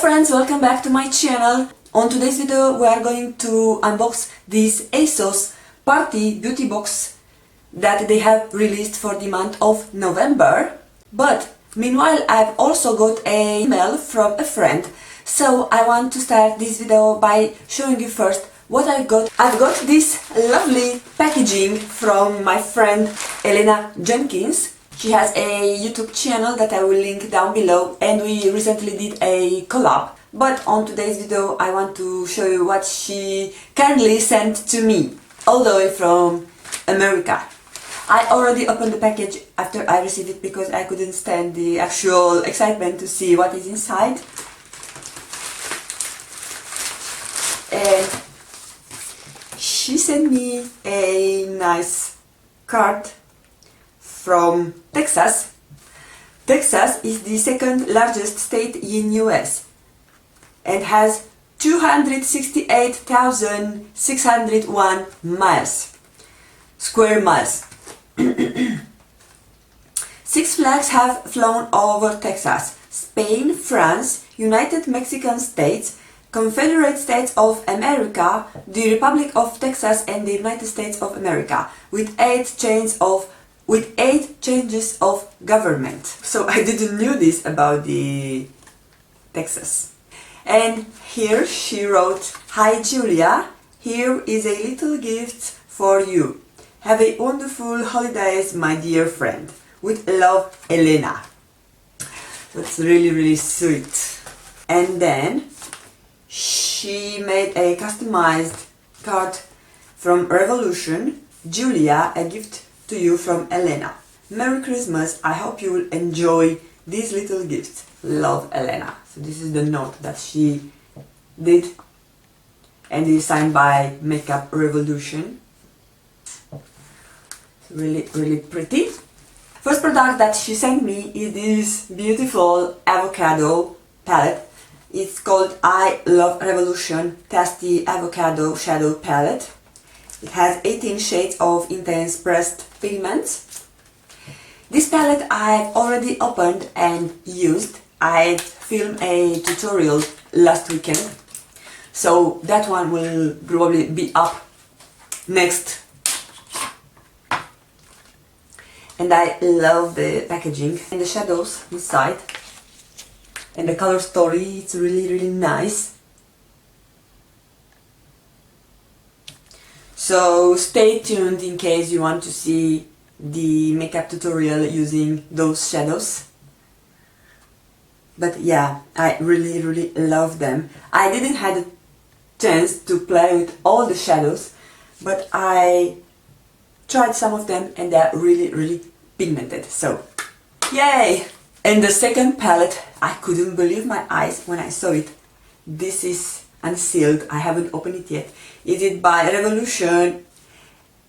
friends, welcome back to my channel. On today's video we are going to unbox this ASOS Beauty Box that they have released for the month of November. But meanwhile I've also got an email from a friend, so I want to start this video by showing you first what I've got. I've got this lovely packaging from my friend Elena Jenkins. She has a YouTube channel that I will link down below, and we recently did a collab. But on today's video I want to show you what she kindly sent to me, all the way from America. I already opened the package after I received it because I couldn't stand the actual excitement to see what is inside. And she sent me a nice card from Texas. Texas is the second largest state in US and has 268,601 square miles. Six flags have flown over Texas: Spain, France, United Mexican States, Confederate States of America, the Republic of Texas, and the United States of America, with eight changes of government. So I didn't know this about the Texas. And here she wrote, "Hi Julia, here is a little gift for you. Have a wonderful holidays, my dear friend. With love, Elena." That's really sweet. And then she made a customized card from Revolution. "Julia, a gift to you from Elena. Merry Christmas. I hope you will enjoy these little gifts. Love, Elena." So this is the note that she did, and it is signed by Makeup Revolution. Really pretty. First product that she sent me is this beautiful avocado palette. It's called I Love Revolution Tasty Avocado Shadow Palette. It has 18 shades of intense pressed pigments. This palette I've already opened and used. I filmed a tutorial last weekend, so that one will probably be up next. And I love the packaging and the shadows inside, and the color story. It's really nice. So stay tuned in case you want to see the makeup tutorial using those shadows. But yeah, I really love them. I didn't have a chance to play with all the shadows, but I tried some of them and they're really pigmented, so yay! And the second palette, I couldn't believe my eyes when I saw it. This is unsealed, I haven't opened it yet. It is by Revolution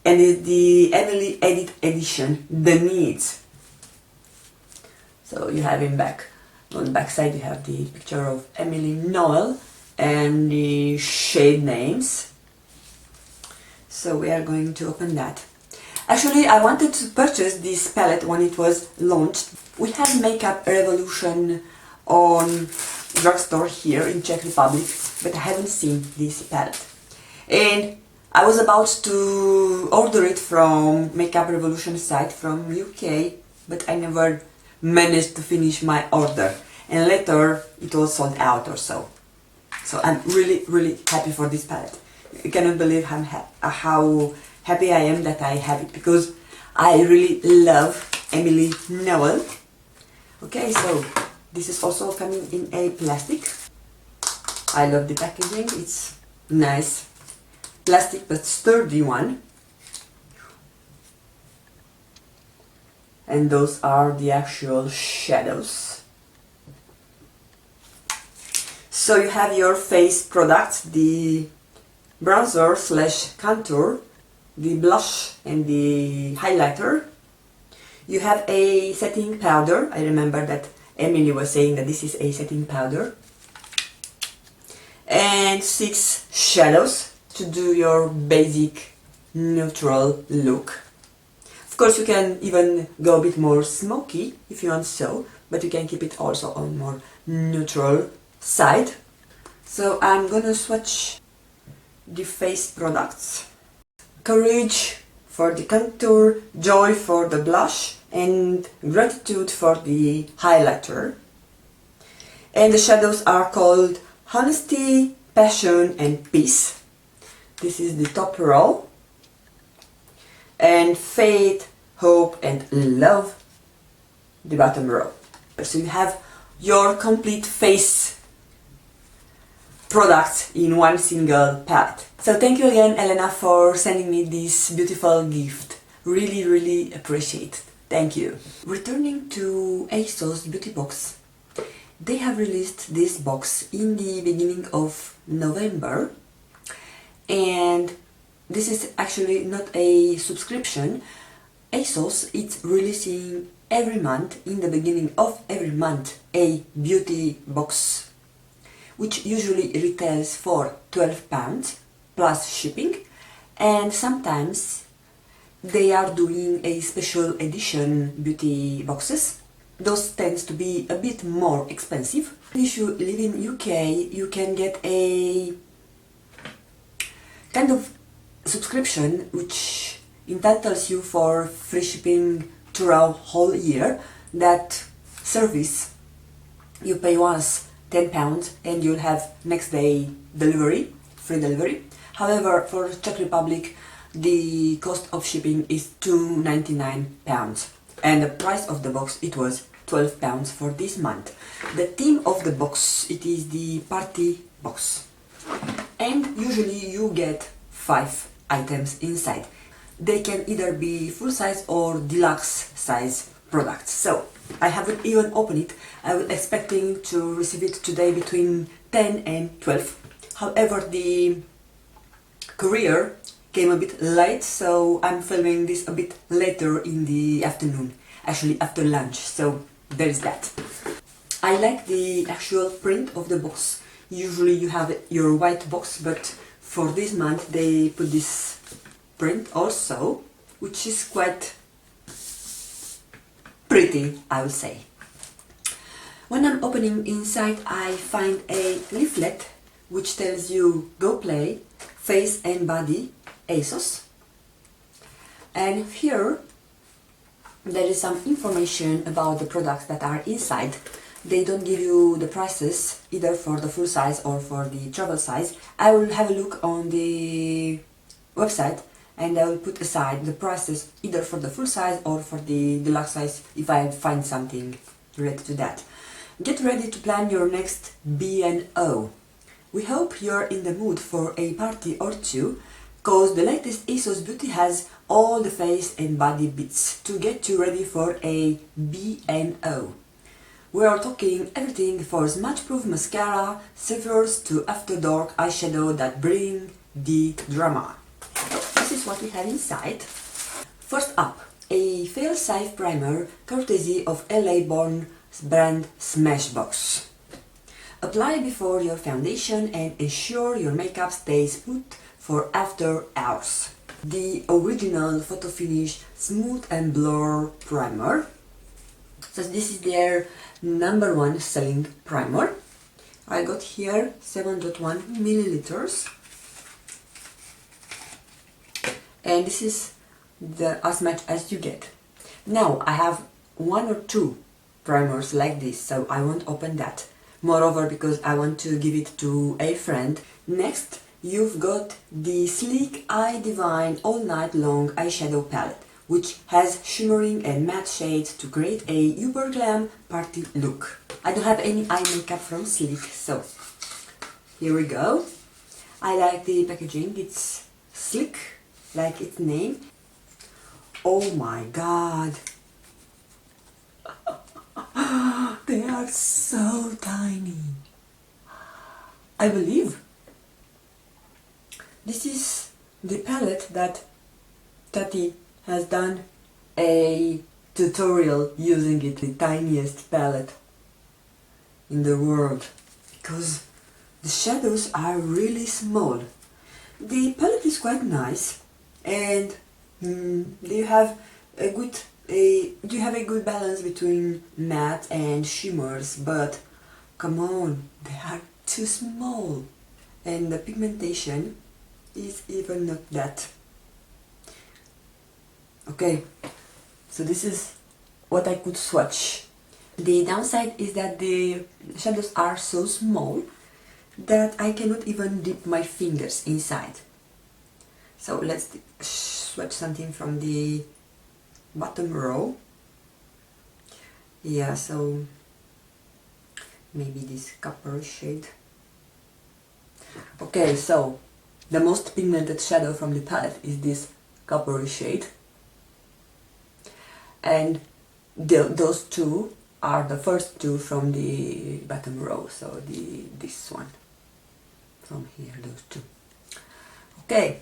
and it's the Emily Edit Edition, The Needs. So you have in back, on the back side you have the picture of Emily Noel and the shade names. So we are going to open that. Actually, I wanted to purchase this palette when it was launched. We have Makeup Revolution on drugstore here in Czech Republic, but I haven't seen this palette. And I was about to order it from Makeup Revolution site from UK, but I never managed to finish my order, and later it was sold out or so. So I'm really happy for this palette. I cannot believe how happy I am that I have it, because I really love Emily Noel. Okay, so this is also coming in a plastic. I love the packaging. It's nice plastic but sturdy one. And those are the actual shadows. So you have your face products, the bronzer / contour, the blush and the highlighter. You have a setting powder. I remember that Emily was saying that this is a setting powder. And 6 shadows to do your basic neutral look. Of course you can even go a bit more smoky if you want so, but you can keep it also on more neutral side. So I'm gonna swatch the face products. Courage for the contour, Joy for the blush, and Gratitude for the highlighter. And the shadows are called Honesty, Passion and Peace. This is the top row. And Faith, Hope and Love, the bottom row. So you have your complete face products in one single palette. So thank you again, Elena, for sending me this beautiful gift. Really appreciate it. Thank you. Returning to ASOS Beauty Box, they have released this box in the beginning of November, and this is actually not a subscription. ASOS is releasing every month, in the beginning of every month, a beauty box, which usually retails for £12 plus shipping, and sometimes they are doing a special edition beauty boxes. Those tends to be a bit more expensive. If you live in UK, you can get a kind of subscription which entitles you for free shipping throughout whole year. That service you pay once £10 and you'll have next day delivery, free delivery. However, for Czech Republic the cost of shipping is £2.99 and the price of the box it was £12 for this month. The theme of the box, it is the party box, and usually you get 5 items inside. They can either be full size or deluxe size products. So I haven't even opened it. I was expecting to receive it today between 10 and 12. However, the courier came a bit late, so I'm filming this a bit later in the afternoon, actually after lunch, so there is that. I like the actual print of the box. Usually you have your white box, but for this month they put this print also, which is quite pretty, I would say. When I'm opening inside, I find a leaflet which tells you go play, face and body, ASOS. And here there is some information about the products that are inside. They don't give you the prices either for the full size or for the travel size. I will have a look on the website and I will put aside the prices either for the full size or for the deluxe size if I find something related to that. Get ready to plan your next B&O. We hope you're in the mood for a party or two, cause the latest ASOS Beauty has all the face and body bits to get you ready for a B&O. We are talking everything for smudge-proof mascara, silvers to after dark eyeshadow that bring the drama. This is what we have inside. First up, a fail-safe primer courtesy of LA-born brand Smashbox. Apply before your foundation and ensure your makeup stays smooth for after hours. The original photo finish smooth and blur primer. So this is their #1 selling primer. I got here 7.1 milliliters, and this is as much as you get. Now I have 1 or 2 primers like this, so I won't open that. Moreover, because I want to give it to a friend. Next, you've got the Sleek Eye Divine All Night Long Eyeshadow Palette, which has shimmering and matte shades to create a uber glam party look. I don't have any eye makeup from Sleek, so here we go. I like the packaging, it's sleek, like its name. Oh my god! They are so tiny. I believe this is the palette that Tati has done a tutorial using it, the tiniest palette in the world, because the shadows are really small. The palette is quite nice, and you have a good balance between matte and shimmers, but come on, they are too small. And the pigmentation is even not that. Okay, so this is what I could swatch. The downside is that the shadows are so small that I cannot even dip my fingers inside. So let's swatch something from the bottom row. Yeah, so maybe this copper shade. Okay, so the most pigmented shadow from the palette is this coppery shade, and those two are the first two from the bottom row, so this one from here, those two. Okay,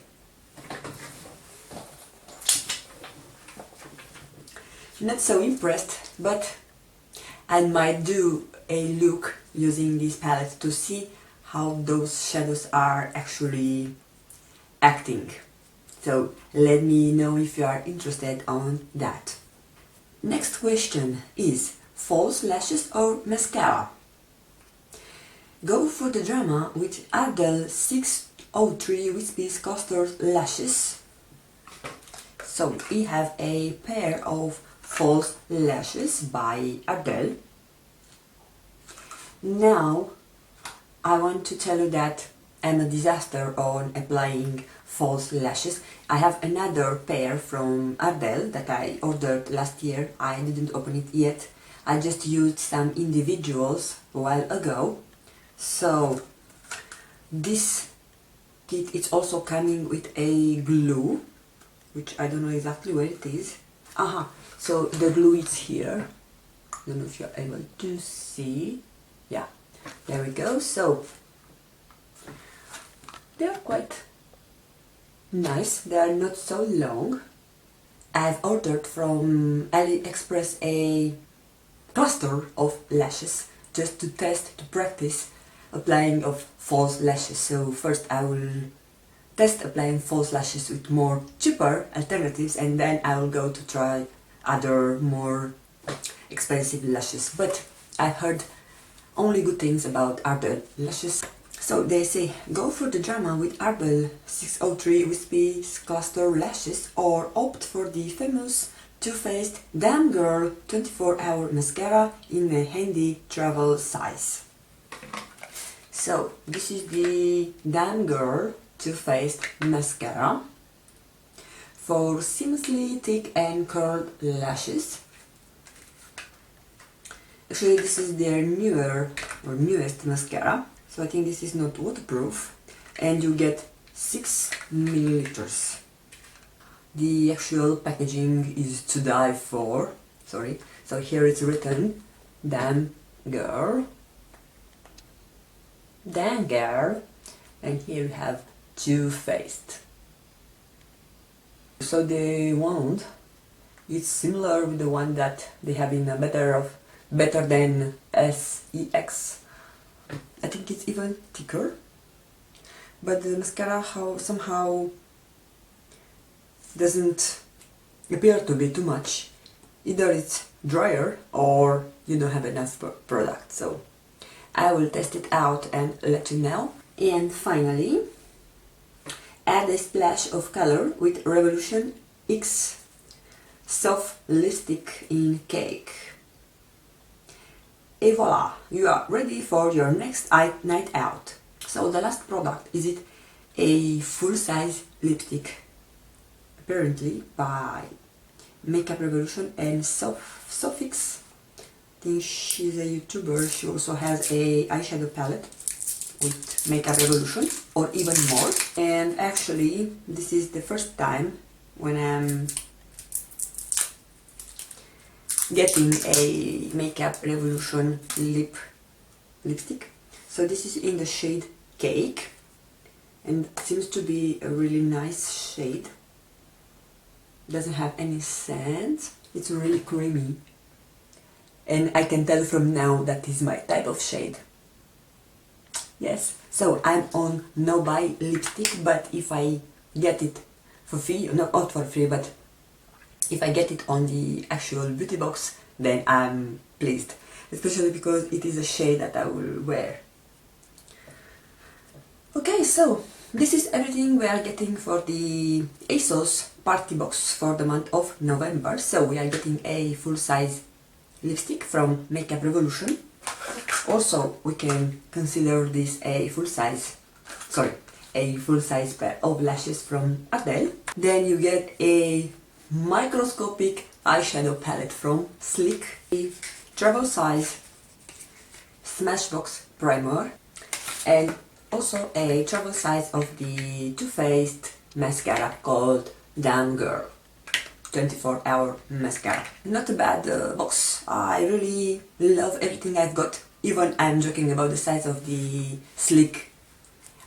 not so impressed, but I might do a look using this palette to see how those shadows are actually acting. So let me know if you are interested on that. Next question is false lashes or mascara? Go for the drama with Ardell 603 Wispy Cluster Lashes. So we have a pair of false lashes by Ardell. Now I want to tell you that I'm a disaster on applying false lashes. I have another pair from Ardell that I ordered last year. I didn't open it yet. I just used some individuals a while ago. So this kit is also coming with a glue, which I don't know exactly where it is. So the glue is here. I don't know if you're able to see. Yeah, there we go. So they're quite nice. They are not so long. I've ordered from AliExpress a cluster of lashes just to test, to practice applying of false lashes. So first I will test applying false lashes with more cheaper alternatives, and then I will go to try other more expensive lashes. But I've heard only good things about Ardell lashes. So they say go for the drama with Ardell 603 Wispy Cluster Lashes, or opt for the famous Too Faced Damn Girl 24-hour mascara in a handy travel size. So this is the Damn Girl Too Faced mascara for seamlessly thick and curled lashes. Actually, this is their newest mascara, so I think this is not waterproof, and you get 6 milliliters. The actual packaging is to die for. Sorry, so here it's written Damn Girl, and here you have Too Faced. So the wand is similar with the one that they have in a better than SEX. I think it's even thicker, but the mascara somehow doesn't appear to be too much. Either it's drier or you don't have enough product. So I will test it out and let you know. And finally, add a splash of color with Revolution X Soft Lipstick in Cake. Et voila, you are ready for your next night out. So the last product, is it a full-size lipstick, apparently by Makeup Revolution and Sofix. I think she's a YouTuber. She also has a eyeshadow palette with Makeup Revolution, or even more. And actually, this is the first time when I'm getting a Makeup Revolution lipstick. So this is in the shade Cake, and it seems to be a really nice shade. Doesn't have any scent. It's really creamy, and I can tell from now that is my type of shade. Yes, so I'm on no buy lipstick, but if I get it for free, not for free, but if I get it on the actual beauty box, then I'm pleased. especially because it is a shade that I will wear. Okay, so this is everything we are getting for the ASOS party box for the month of November. So we are getting a full-size lipstick from Makeup Revolution. Also, we can consider this a full-size pair of lashes from Adele. Then you get a microscopic eyeshadow palette from Sleek, a travel size Smashbox primer, and also a travel size of the Too Faced mascara called Damn Girl 24-hour mascara. Not a bad box. I really love everything I've got. Even I'm joking about the size of the Sleek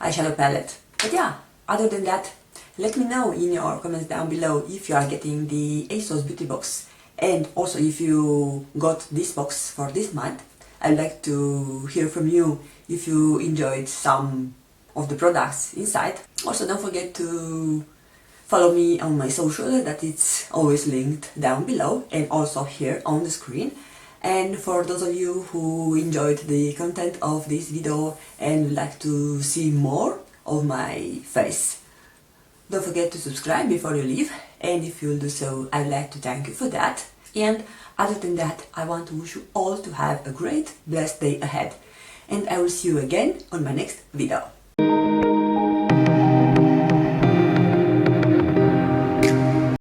eyeshadow palette. But yeah, other than that, let me know in your comments down below if you are getting the ASOS Beauty Box, and also if you got this box for this month. I'd like to hear from you if you enjoyed some of the products inside. Also, don't forget to follow me on my social, that it's always linked down below and also here on the screen. And for those of you who enjoyed the content of this video and would like to see more of my face, don't forget to subscribe before you leave, and if you'll do so, I'd like to thank you for that. And other than that, I want to wish you all to have a great, blessed day ahead. And I will see you again on my next video.